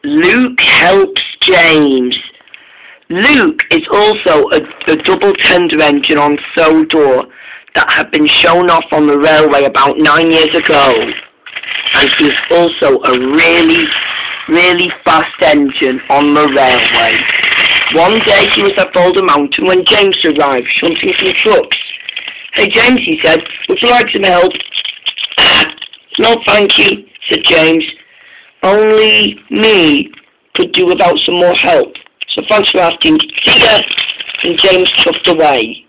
Luke helps James. Luke is also a double tender engine on Sodor that had been shown off on the railway about 9 years ago. And he's also a really fast engine on the railway. One day he was at Boulder Mountain when James arrived, shunting some trucks. "Hey James," he said, "would you like some help?" "No, thank you," said James. "Only me could do without some more help. So thanks for asking. See ya." And James chuffed away.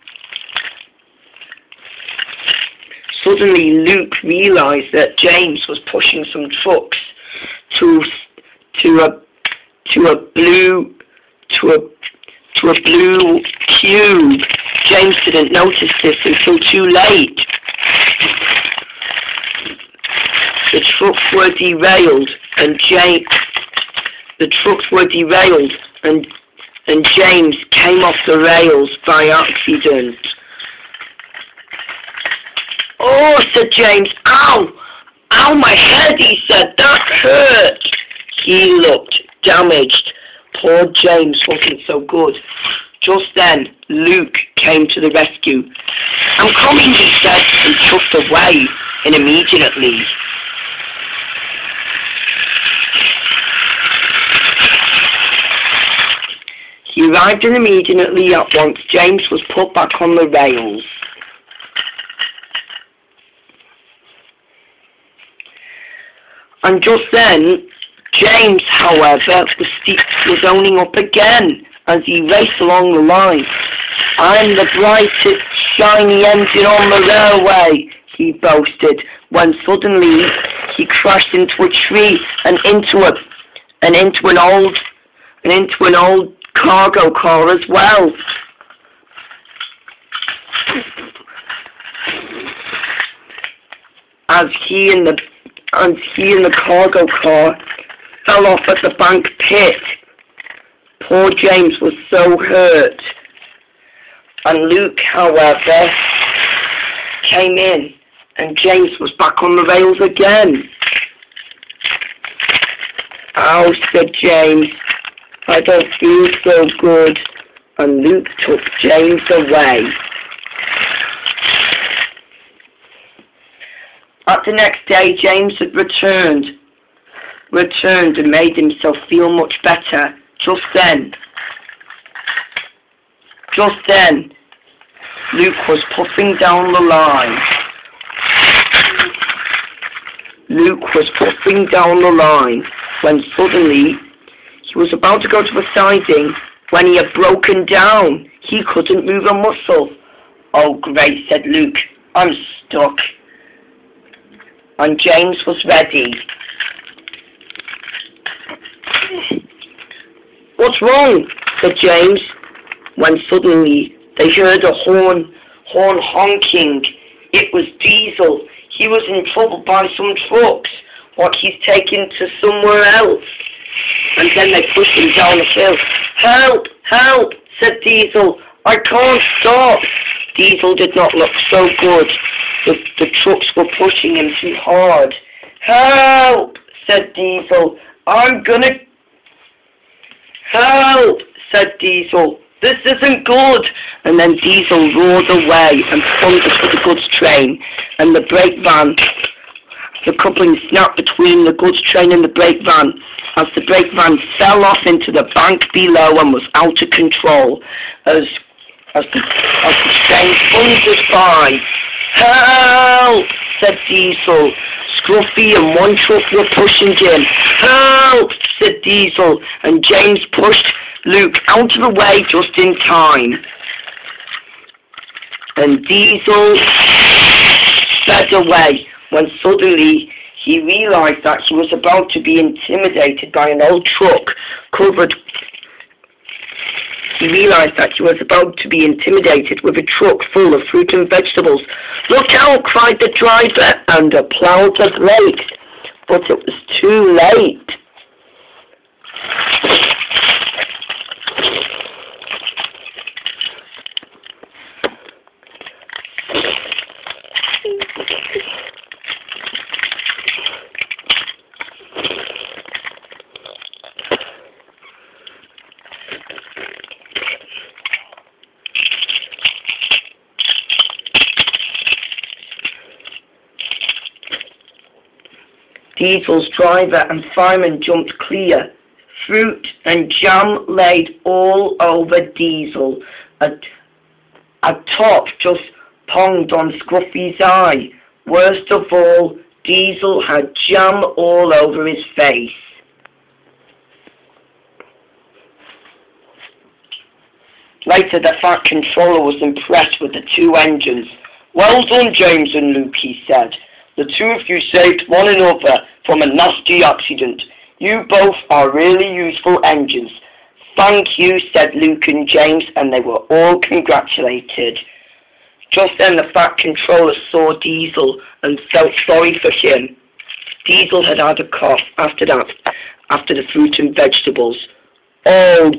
Suddenly Luke realised that James was pushing some trucks to a blue cube. James didn't notice this until too late. The trucks were derailed, and James came off the rails by accident. "Oh," said James. "Ow! Ow, my head," he said. "That hurt." He looked damaged. Poor James wasn't so good. Just then, Luke came to the rescue. "I'm coming," he said, and chuffed away immediately. He arrived immediately at once. James was put back on the rails. And just then, James, however, was owning up again as he raced along the line. "I'm the brightest, shiny engine on the railway," he boasted, when suddenly he crashed into a tree and into an old cargo car as well. As he and the cargo car fell off at the bank pit. Poor James was so hurt. And Luke, however, came in, and James was back on the rails again. "Ow," said James. "I don't feel so good." And Luke took James away. At the next day, James had returned and made himself feel much better. Just then, Luke was puffing down the line. When suddenly he was about to go to a siding when he had broken down. He couldn't move a muscle. "Oh great," said Luke. "I'm stuck." And James was ready. "What's wrong?" said James, when suddenly they heard a horn honking. It was Diesel. He was in trouble by some trucks, what he's taken to somewhere else. And then they pushed him down the hill. "Help! Help!" said Diesel. "I can't stop." Diesel did not look so good. The trucks were pushing him too hard. "Help!" said Diesel. "I'm gonna..." "Help!" said Diesel. "This isn't good." And then Diesel roared away and plunged for the goods train and the brake van. The coupling snapped between the goods train and the brake van as the brake van fell off into the bank below and was out of control as the train thundered by. "Help!" said Diesel. Scruffy and one truck were pushing him. "Help!" said Diesel, and James pushed Luke out of the way just in time. And Diesel sped away when suddenly he realised that he was about to be intimidated by an old truck covered. He realised that he was about to be intimidated with a truck full of fruit and vegetables. "Look out!" cried the driver, and applied the brakes. But it was too late. Diesel's driver and fireman jumped clear. Fruit and jam laid all over Diesel. A top just ponged on Scruffy's eye. Worst of all, Diesel had jam all over his face. Later, the Fat Controller was impressed with the two engines. "Well done, James and Luke," he said. "The two of you saved one another from a nasty accident. You both are really useful engines." "Thank you," said Luke and James, and they were all congratulated. Just then the Fat Controller saw Diesel and felt sorry for him. Diesel had had a cough after the fruit and vegetables. Oh,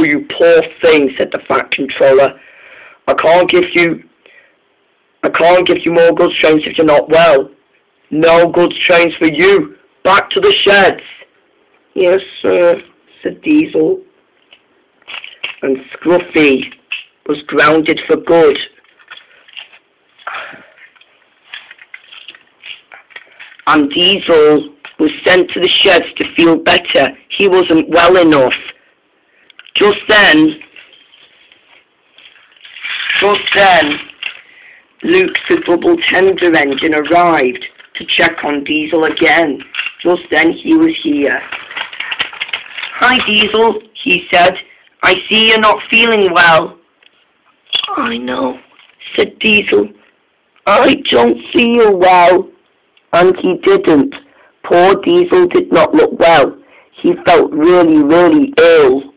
you poor thing," said the Fat Controller. I can't give you more goods trains if you're not well." "No goods trains for you. Back to the sheds." "Yes, sir," said Diesel. And Scruffy was grounded for good. And Diesel was sent to the sheds to feel better. He wasn't well enough. Just then, Luke, the double tender engine, arrived to check on Diesel again. Just then he was here. "Hi, Diesel," he said. "I see you're not feeling well." "I know," said Diesel. "I don't feel well." And he didn't. Poor Diesel did not look well. He felt really, really ill.